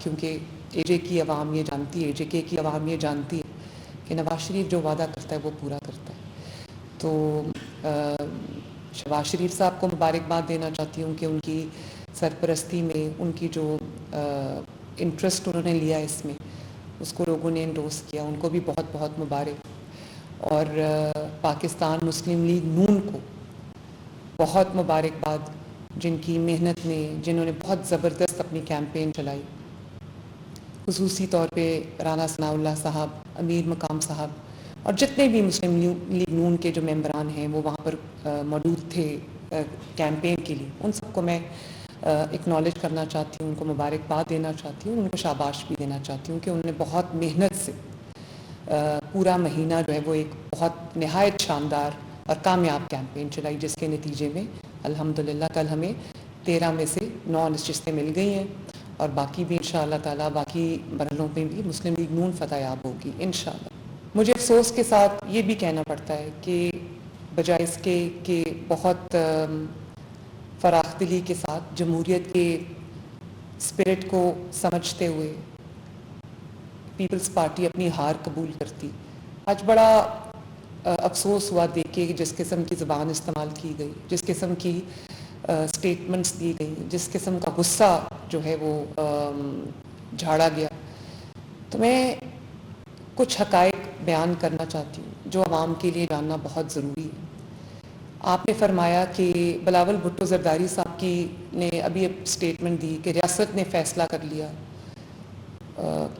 کیونکہ اے جے کی عوام یہ جانتی ہے، اے جے کے کی عوام یہ جانتی ہے کہ نواز شریف جو وعدہ کرتا ہے وہ پورا کرتا ہے. تو شہباز شریف صاحب کو مبارکباد دینا چاہتی ہوں کہ ان کی سرپرستی میں ان کی جو انٹرسٹ انہوں نے لیا اس میں، اس کو لوگوں نے انڈورس کیا، ان کو بھی بہت بہت مبارک. اور پاکستان مسلم لیگ نون کو بہت مبارکباد، جن کی محنت نے، جنہوں نے بہت زبردست اپنی کیمپین چلائی، خصوصی طور پہ رانا ثناء اللہ صاحب، امیر مقام صاحب اور جتنے بھی مسلم لیگ نون کے جو ممبران ہیں وہ وہاں پر موجود تھے کیمپین کے لیے. ان سب کو میں اکنالج کرنا چاہتی ہوں، ان کو مبارکباد دینا چاہتی ہوں، ان کو شاباش بھی دینا چاہتی ہوں کہ انہوں نے بہت محنت سے پورا مہینہ جو ہے وہ ایک بہت نہایت شاندار اور کامیاب کیمپین چلائی، جس کے نتیجے میں الحمدللہ کل ہمیں 13 میں سے 9 نشستیں مل گئی ہیں، اور باقی بھی انشاءاللہ تعالیٰ باقی مرحلوں پہ بھی مسلم لیگ نون فتح یاب ہوگی انشاءاللہ. مجھے افسوس کے ساتھ یہ بھی کہنا پڑتا ہے کہ بجائے اس کے کہ بہت فراخ دلی کے ساتھ جمہوریت کے اسپرٹ کو سمجھتے ہوئے پیپلز پارٹی اپنی ہار قبول کرتی، آج بڑا افسوس ہوا دیکھ کے جس قسم کی زبان استعمال کی گئی، جس قسم کی سٹیٹمنٹس دی گئی، جس قسم کا غصہ جو ہے وہ جھاڑا گیا. تو میں کچھ حقائق بیان کرنا چاہتی ہوں جو عوام کے لیے جاننا بہت ضروری ہے. آپ نے فرمایا کہ بلاول بھٹو زرداری صاحب کی نے ابھی اسٹیٹمنٹ دی کہ ریاست نے فیصلہ کر لیا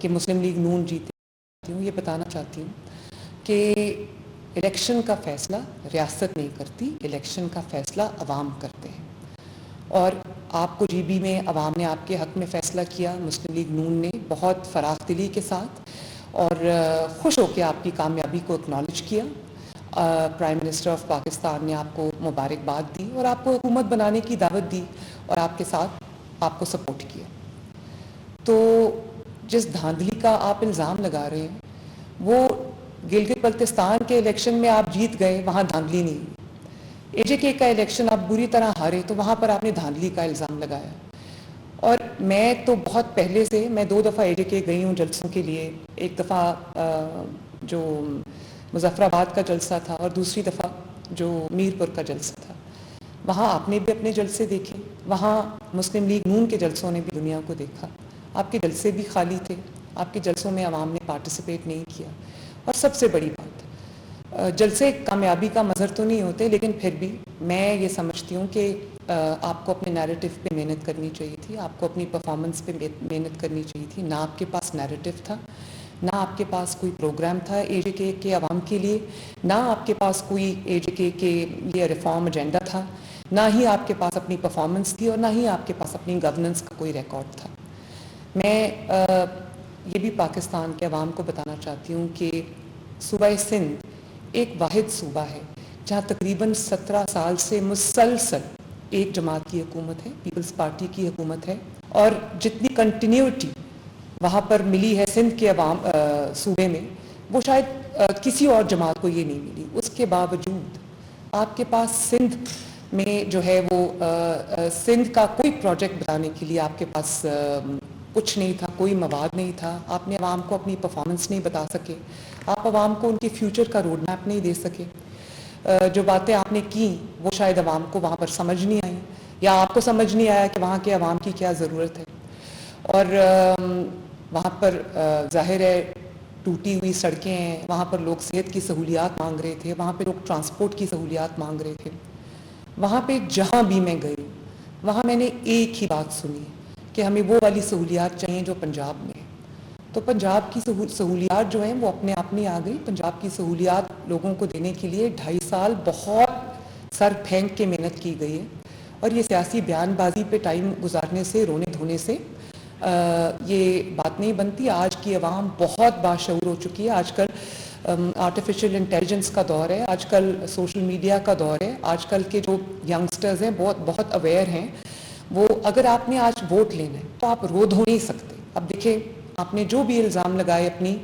کہ مسلم لیگ نون جیتے. یہ بتانا چاہتی ہوں کہ الیکشن کا فیصلہ ریاست نہیں کرتی، الیکشن کا فیصلہ عوام کرتے ہیں. اور آپ کو جی بی میں عوام نے آپ کے حق میں فیصلہ کیا، مسلم لیگ نون نے بہت فراخ دلی کے ساتھ اور خوش ہو کے آپ کی کامیابی کو اکنالج کیا. پرائم منسٹر آف پاکستان نے آپ کو مبارکباد دی اور آپ کو حکومت بنانے کی دعوت دی اور آپ کے ساتھ آپ کو سپورٹ کیا. تو جس دھاندلی کا آپ الزام لگا رہے ہیں وہ گلگت بلتستان کے الیکشن میں آپ جیت گئے، وہاں دھاندلی نہیں. اے جے کے کا الیکشن آپ بری طرح ہارے تو وہاں پر آپ نے دھاندلی کا الزام لگایا. اور میں تو بہت پہلے سے، میں 2 دفعہ اے جے کے گئی ہوں جلسوں کے لیے. ایک دفعہ جو مظفر آباد کا جلسہ تھا اور دوسری دفعہ جو میر پور کا جلسہ تھا. وہاں آپ نے بھی اپنے جلسے دیکھے، وہاں مسلم لیگ نون کے جلسوں نے بھی دنیا کو دیکھا. آپ کے جلسے بھی خالی تھے، آپ کے جلسوں میں عوام نے پارٹیسپیٹ نہیں کیا. اور سب سے بڑی بات، جلسے کامیابی کا مظہر تو نہیں ہوتے، لیکن پھر بھی میں یہ سمجھتی ہوں کہ آپ کو اپنے نیریٹو پہ محنت کرنی چاہیے تھی، آپ کو اپنی پرفارمنس پہ محنت کرنی چاہیے تھی. نہ آپ کے پاس نیریٹو تھا، نہ آپ کے پاس کوئی پروگرام تھا اے جے کے عوام کے لیے، نہ آپ کے پاس کوئی اے جے کے لیے ریفارم ایجنڈا تھا، نہ ہی آپ کے پاس اپنی پرفارمنس تھی اور نہ ہی آپ کے پاس اپنی گورننس کا کوئی ریکارڈ تھا. میں یہ بھی پاکستان کے عوام کو بتانا چاہتی ہوں کہ صوبہ سندھ ایک واحد صوبہ ہے جہاں تقریباً 17 سال سے مسلسل ایک جماعت کی حکومت ہے، پیپلز پارٹی کی حکومت ہے. اور جتنی کنٹینیوٹی وہاں پر ملی ہے سندھ کے عوام صوبے میں، وہ شاید کسی اور جماعت کو یہ نہیں ملی. اس کے باوجود آپ کے پاس سندھ میں جو ہے وہ سندھ کا کوئی پروجیکٹ بنانے کے لیے آپ کے پاس کچھ نہیں تھا، کوئی مواد نہیں تھا. آپ نے عوام کو اپنی پرفارمنس نہیں بتا سکے، آپ عوام کو ان کے فیوچر کا روڈ میپ نہیں دے سکے. جو باتیں آپ نے کی وہ شاید عوام کو وہاں پر سمجھ نہیں آئی، یا آپ کو سمجھ نہیں آیا کہ وہاں کے عوام کی کیا ضرورت ہے. اور وہاں پر ظاہر ہے ٹوٹی ہوئی سڑکیں ہیں، وہاں پر لوگ صحت کی سہولیات مانگ رہے تھے، وہاں پہ لوگ ٹرانسپورٹ کی سہولیات مانگ رہے تھے. وہاں پہ جہاں بھی میں گئی وہاں میں نے ایک ہی بات سنی کہ ہمیں وہ والی سہولیات چاہیے جو پنجاب میں ہے. تو پنجاب کی سہولیات جو ہیں وہ اپنے آپ نہیں آ گئی. پنجاب کی سہولیات لوگوں کو دینے کے لیے 2.5 سال بہت سر پھینک کے محنت کی گئی ہے. اور یہ سیاسی بیان بازی پہ ٹائم گزارنے سے، رونے دھونے سے یہ بات نہیں بنتی. آج کی عوام بہت باشعور ہو چکی ہے. آج کل آرٹیفیشل انٹیلیجنس کا دور ہے، آج کل سوشل میڈیا کا دور ہے. آج کل کے جو ینگسٹرز ہیں بہت اویئر ہیں. وہ اگر آپ نے آج ووٹ لینا ہے تو آپ رو دھو نہیں سکتے. اب دیکھیں آپ نے جو بھی الزام لگائے اپنی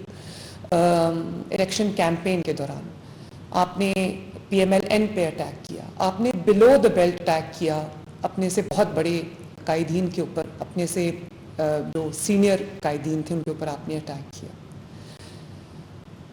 الیکشن کیمپین کے دوران، آپ نے پی ایم ایل این پہ اٹیک کیا، آپ نے بلو دا بیلٹ اٹیک کیا اپنے سے بہت بڑے قائدین کے اوپر، اپنے سے جو سینئر قائدین تھے ان کے اوپر آپ نے اٹیک کیا.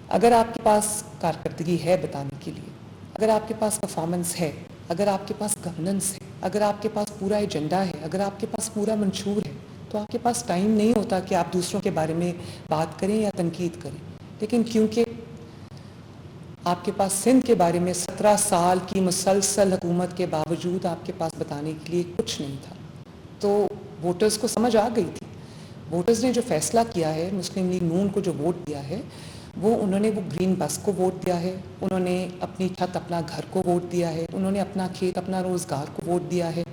اگر آپ کے پاس کارکردگی ہے بتانے کے لیے، اگر آپ کے پاس پرفارمنس ہے، اگر آپ کے پاس گورننس ہے، اگر آپ کے پاس پورا ایجنڈا ہے، اگر آپ کے پاس پورا منشور ہے، تو آپ کے پاس ٹائم نہیں ہوتا کہ آپ دوسروں کے بارے میں بات کریں یا تنقید کریں. لیکن کیونکہ آپ کے پاس سندھ کے بارے میں 17 سال کی مسلسل حکومت کے باوجود آپ کے پاس بتانے کے لیے کچھ نہیں تھا، تو ووٹرز کو سمجھ آ گئی تھی. ووٹرز نے جو فیصلہ کیا ہے، مسلم لیگ نون کو جو ووٹ دیا ہے، انہوں نے وہ گرین بس کو ووٹ دیا ہے، انہوں نے اپنی چھت اپنا گھر کو ووٹ دیا ہے، انہوں نے اپنا کھیت اپنا روزگار کو ووٹ دیا ہے،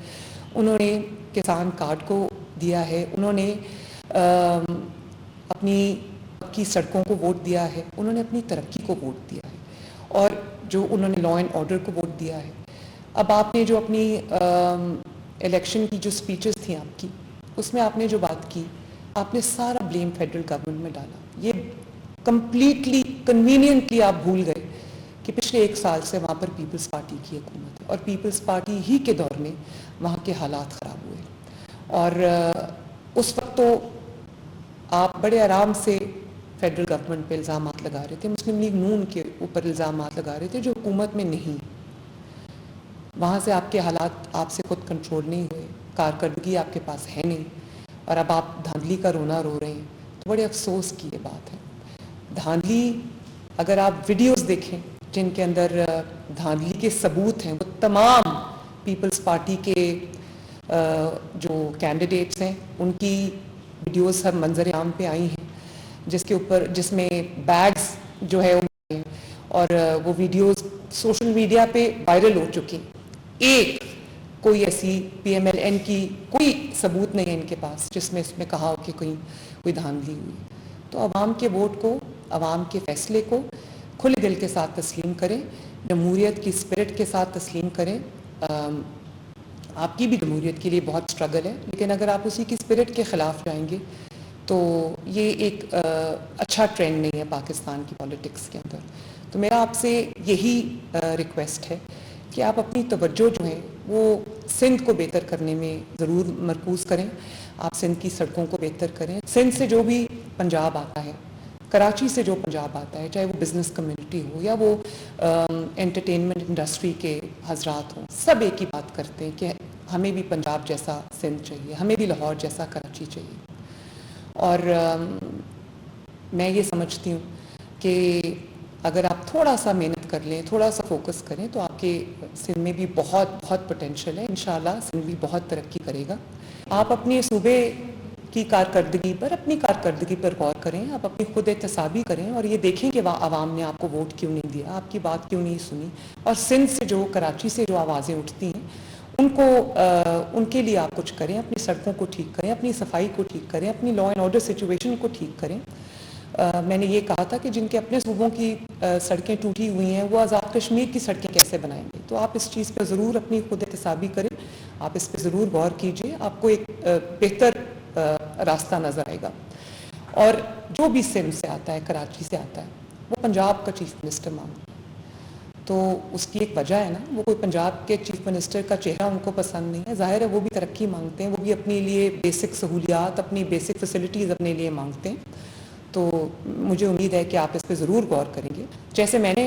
انہوں نے کسان کارڈ کو دیا ہے، انہوں نے اپنی کی سڑکوں کو ووٹ دیا ہے، انہوں نے اپنی ترقی کو ووٹ دیا ہے، اور جو انہوں نے لا اینڈ آرڈر کو ووٹ دیا ہے. اب آپ نے جو اپنی الیکشن کی جو سپیچز تھیں آپ کی، اس میں آپ نے جو بات کی، آپ نے سارا بلیم فیڈرل گورنمنٹ میں ڈالا. یہ کمپلیٹلی کنوینئنٹلی آپ بھول گئے کہ پچھلے 1 سال سے وہاں پر پیپلز پارٹی کی حکومت ہے، اور پیپلز پارٹی ہی کے دور میں وہاں کے حالات خراب ہوئے. اور اس وقت تو آپ بڑے آرام سے فیڈرل گورنمنٹ پہ الزامات لگا رہے تھے، مسلم لیگ نون کے اوپر الزامات لگا رہے تھے جو حکومت میں نہیں. وہاں سے آپ کے حالات آپ سے خود کنٹرول نہیں ہوئے، کارکردگی آپ کے پاس ہے نہیں، اور اب آپ دھاندلی کا رونا رو رہے ہیں. تو بڑے افسوس کی یہ بات ہے. دھاندلی، اگر آپ ویڈیوز دیکھیں جن کے اندر دھاندلی کے ثبوت ہیں، وہ تمام پیپلز پارٹی کے جو کینڈیڈیٹس ہیں ان کی ویڈیوز ہر منظر عام پہ آئی ہیں، جس میں بیگز جو ہے اور وہ ویڈیوز سوشل میڈیا پہ وائرل ہو چکی. ایک کوئی ایسی پی ایم ایل این کی کوئی ثبوت نہیں ہے ان کے پاس جس میں اس میں کہا ہو کہ کوئی دھاندلی ہوئی. تو عوام کے ووٹ کو، عوام کے فیصلے کو کھلے دل کے ساتھ تسلیم کریں، جمہوریت کی اسپرٹ کے ساتھ تسلیم کریں. آپ کی بھی جمہوریت کے لیے بہت سٹرگل ہے، لیکن اگر آپ اسی کی اسپرٹ کے خلاف جائیں گے تو یہ ایک اچھا ٹرینڈ نہیں ہے پاکستان کی پولیٹکس کے اندر. تو میرا آپ سے یہی ریکویسٹ ہے کہ آپ اپنی توجہ جو ہے وہ سندھ کو بہتر کرنے میں ضرور مرکوز کریں. آپ سندھ کی سڑکوں کو بہتر کریں. سندھ سے جو بھی پنجاب آتا ہے، کراچی سے جو پنجاب آتا ہے، چاہے وہ بزنس کمیونٹی ہو یا وہ انٹرٹینمنٹ انڈسٹری کے حضرات ہوں، سب ایک ہی بات کرتے ہیں کہ ہمیں بھی پنجاب جیسا سندھ چاہیے، ہمیں بھی لاہور جیسا کراچی چاہیے. اور میں یہ سمجھتی ہوں کہ اگر آپ تھوڑا سا محنت کر لیں، تھوڑا سا فوکس کریں، تو آپ کے سندھ میں بھی بہت بہت پوٹینشیل ہے. انشاءاللہ سندھ بھی بہت ترقی کرے گا. آپ اپنے صوبے کی کارکردگی پر غور کریں، آپ اپنی خود احتسابی کریں اور یہ دیکھیں کہ عوام نے آپ کو ووٹ کیوں نہیں دیا، آپ کی بات کیوں نہیں سنی. اور سندھ سے جو، کراچی سے جو آوازیں اٹھتی ہیں ان کے لیے آپ کچھ کریں. اپنی سڑکوں کو ٹھیک کریں، اپنی صفائی کو ٹھیک کریں، اپنی لا اینڈ آرڈر سچویشن کو ٹھیک کریں. میں نے یہ کہا تھا کہ جن کے اپنے صوبوں کی سڑکیں ٹوٹی ہوئی ہیں وہ آزاد کشمیر کی سڑکیں کیسے بنائیں گے. تو آپ اس چیز پہ ضرور اپنی خود احتسابی کریں، آپ اس پہ ضرور غور کیجئے، آپ کو ایک بہتر راستہ نظر آئے گا. اور جو بھی سندھ سے آتا ہے، کراچی سے آتا ہے، وہ پنجاب کا چیف منسٹر مانگتا ہے. تو اس کی ایک وجہ ہے نا، وہ کوئی پنجاب کے چیف منسٹر کا چہرہ ان کو پسند نہیں ہے. ظاہر ہے وہ بھی ترقی مانگتے ہیں، وہ بھی اپنے لیے بیسک سہولیات، اپنی بیسک فیسلٹیز اپنے لیے مانگتے ہیں. تو مجھے امید ہے کہ آپ اس پہ ضرور غور کریں گے. جیسے میں نے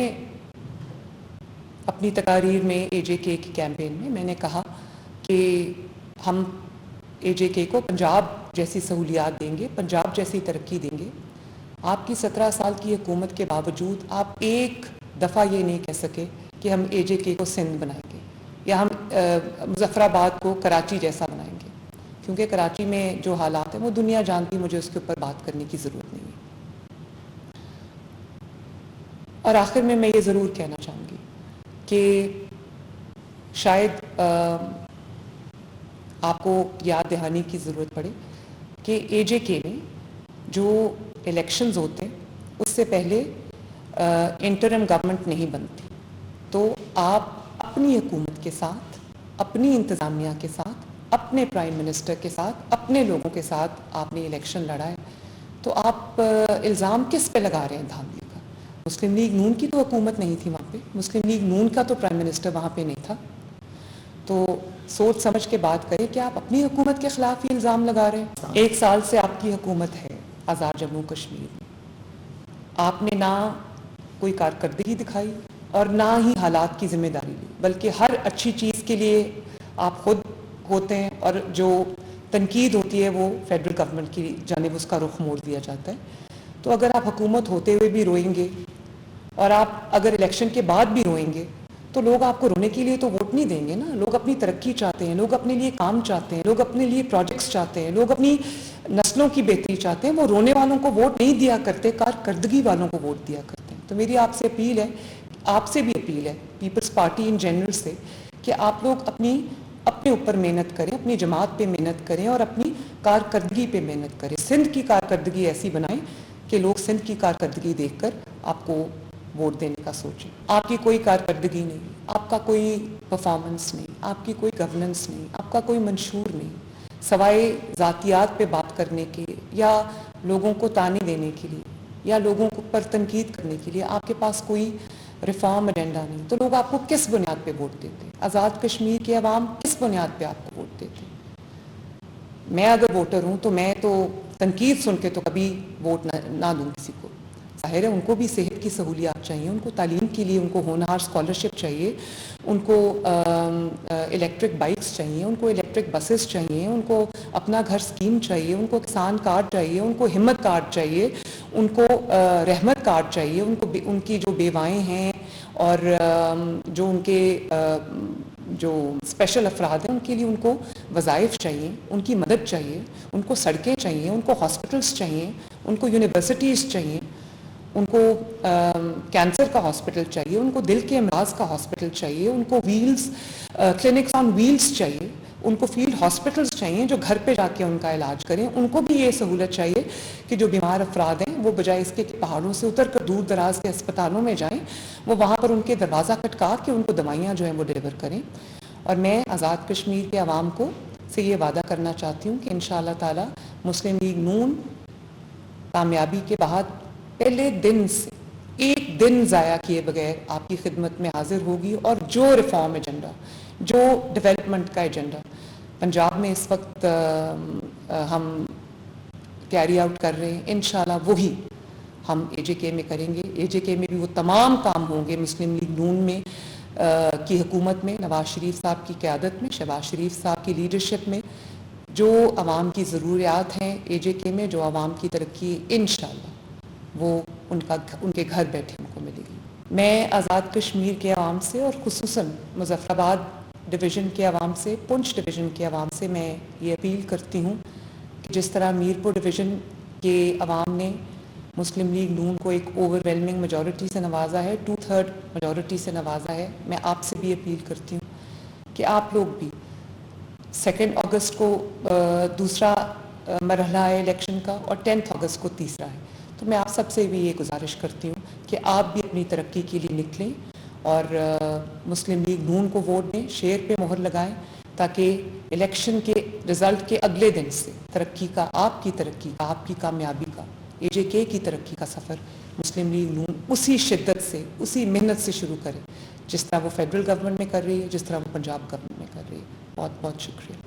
اپنی تقاریر میں اے جے کے کی کیمپین میں نے کہا کہ ہم اے جے کے کو پنجاب جیسی سہولیات دیں گے، پنجاب جیسی ترقی دیں گے. آپ کی 17 سال کی حکومت کے باوجود آپ ایک دفعہ یہ نہیں کہہ سکے کہ ہم اے جے کے کو سندھ بنائیں گے یا ہم مظفر آباد کو کراچی جیسا بنائیں گے. کیونکہ کراچی میں جو حالات ہیں وہ دنیا جانتی، مجھے اس کے اوپر بات کرنے کی ضرورت نہیں ہے. اور آخر میں یہ ضرور کہنا چاہوں گی کہ شاید آپ کو یاد دہانی کی ضرورت پڑے کہ اے جے کے میں جو الیکشنز ہوتے ہیں اس سے پہلے انٹرم گورنمنٹ نہیں بنتی. تو آپ اپنی حکومت کے ساتھ، اپنی انتظامیہ کے ساتھ، اپنے پرائم منسٹر کے ساتھ، اپنے لوگوں کے ساتھ آپ نے الیکشن لڑا ہے. تو آپ الزام کس پہ لگا رہے ہیں دھاندلی کا؟ مسلم لیگ نون کی تو حکومت نہیں تھی وہاں پہ، مسلم لیگ نون کا تو پرائم منسٹر وہاں پہ نہیں تھا. تو سوچ سمجھ کے بات کریں کہ آپ اپنی حکومت کے خلاف ہی الزام لگا رہے ہیں. 1 سال سے آپ کی حکومت ہے آزاد جموں کشمیر میں. آپ نے نہ کوئی کارکردگی دکھائی اور نہ ہی حالات کی ذمہ داری لی، بلکہ ہر اچھی چیز کے لیے آپ خود ہوتے ہیں اور جو تنقید ہوتی ہے وہ فیڈرل گورنمنٹ کی جانب اس کا رخ موڑ دیا جاتا ہے. تو اگر آپ حکومت ہوتے ہوئے بھی روئیں گے اور آپ اگر الیکشن کے بعد بھی روئیں گے تو لوگ آپ کو رونے کے لیے تو ووٹ نہیں دیں گے نا. لوگ اپنی ترقی چاہتے ہیں، لوگ اپنے لیے کام چاہتے ہیں، لوگ اپنے لیے پروجیکٹس چاہتے ہیں، لوگ اپنی نسلوں کی بہتری چاہتے ہیں. وہ رونے والوں کو ووٹ نہیں دیا کرتے، کارکردگی والوں کو ووٹ دیا کرتے ہیں. تو میری آپ سے اپیل ہے، آپ سے بھی اپیل ہے، پیپلز پارٹی ان جنرل سے، کہ آپ لوگ اپنے اوپر محنت کریں، اپنی جماعت پہ محنت کریں اور اپنی کارکردگی پہ محنت کریں. سندھ کی کارکردگی ایسی بنائیں کہ لوگ سندھ کی کارکردگی دیکھ کر آپ کو ووٹ دینے کا سوچیں. آپ کی کوئی کارکردگی نہیں، آپ کا کوئی پرفارمنس نہیں، آپ کی کوئی گورننس نہیں، آپ کا کوئی منشور نہیں، سوائے ذاتیات پہ بات کرنے کے یا لوگوں کو طعنے دینے کے لیے یا لوگوں پر تنقید کرنے کے لیے آپ کے پاس کوئی ریفارم ایجنڈا نہیں. تو لوگ آپ کو کس بنیاد پہ ووٹ دیتے ہیں؟ آزاد کشمیر کے عوام کس بنیاد پہ آپ کو ووٹ دیتے ہیں؟ میں اگر ووٹر ہوں تو میں تو تنقید سن کے تو کبھی ووٹ نہ دوں کسی کو. ظاہر ہے ان کو بھی صحت کی سہولیات چاہیے، ان کو تعلیم کے لیے ان کو ہونہار اسکالرشپ چاہیے، ان کو الیکٹرک بائکس چاہیے، ان کو الیکٹرک بسز چاہیے، ان کو اپنا گھر اسکیم چاہیے، ان کو کسان کارڈ چاہیے، ان کو ہمت کارڈ چاہیے، ان کو رحمت کارڈ چاہیے، ان کی جو بیوائیں ہیں اور جو ان کے جو اسپیشل افراد ہیں ان کے لیے ان کو وظائف چاہیے، ان کی مدد چاہیے، ان کو سڑکیں چاہیے، ان کو ہاسپٹلس چاہیے، ان کو یونیورسٹیز چاہیے، ان کو کینسر کا ہاسپٹل چاہیے، ان کو دل کے امراض کا ہاسپٹل چاہیے، ان کو کلینکس آن ویلز چاہیے، ان کو فیلڈ ہاسپٹلز چاہیے جو گھر پہ جا کے ان کا علاج کریں. ان کو بھی یہ سہولت چاہیے کہ جو بیمار افراد ہیں وہ بجائے اس کے پہاڑوں سے اتر کر دور دراز کے اسپتالوں میں جائیں، وہ وہاں پر ان کے دروازہ کھٹکا کے ان کو دوائیاں جو ہیں وہ ڈلیور کریں. اور میں آزاد کشمیر کے عوام کو سے یہ وعدہ کرنا چاہتی ہوں کہ انشاءاللہ تعالی مسلم لیگ نون کامیابی کے بعد پہلے دن سے ایک دن ضائع کیے بغیر آپ کی خدمت میں حاضر ہوگی، اور جو ریفارم ایجنڈا، جو ڈیولپمنٹ کا ایجنڈا پنجاب میں اس وقت ہم کیری آؤٹ کر رہے ہیں انشاءاللہ وہی ہم اے جے کے میں کریں گے. اے جے کے میں بھی وہ تمام کام ہوں گے مسلم لیگ نون میں کی حکومت میں، نواز شریف صاحب کی قیادت میں، شہباز شریف صاحب کی لیڈرشپ میں، جو عوام کی ضروریات ہیں اے جے کے میں، جو عوام کی ترقی انشاءاللہ وہ ان کے گھر بیٹھے ان کو ملے گی. میں آزاد کشمیر کے عوام سے اور خصوصاً مظفر آباد ڈویژن کے عوام سے، پنچ ڈویژن کے عوام سے میں یہ اپیل کرتی ہوں کہ جس طرح میرپور ڈویژن کے عوام نے مسلم لیگ نون کو ایک اوور ویلمنگ میجورٹی سے نوازا ہے، 2/3 میجورٹی سے نوازا ہے، میں آپ سے بھی اپیل کرتی ہوں کہ آپ لوگ بھی 2 اگست کو دوسرا مرحلہ ہے الیکشن کا اور 10 اگست کو تیسرا ہے. تو میں آپ سب سے بھی یہ گزارش کرتی ہوں کہ آپ بھی اپنی ترقی کے لیے نکلیں اور مسلم لیگ نون کو ووٹ دیں، شیر پہ مہر لگائیں، تاکہ الیکشن کے رزلٹ کے اگلے دن سے ترقی کا، آپ کی ترقی کا، آپ کی کامیابی کا، اے جے کے کی ترقی کا سفر مسلم لیگ نون اسی شدت سے، اسی محنت سے شروع کرے جس طرح وہ فیڈرل گورنمنٹ میں کر رہی ہے، جس طرح وہ پنجاب گورنمنٹ میں کر رہی ہے. بہت بہت شکریہ.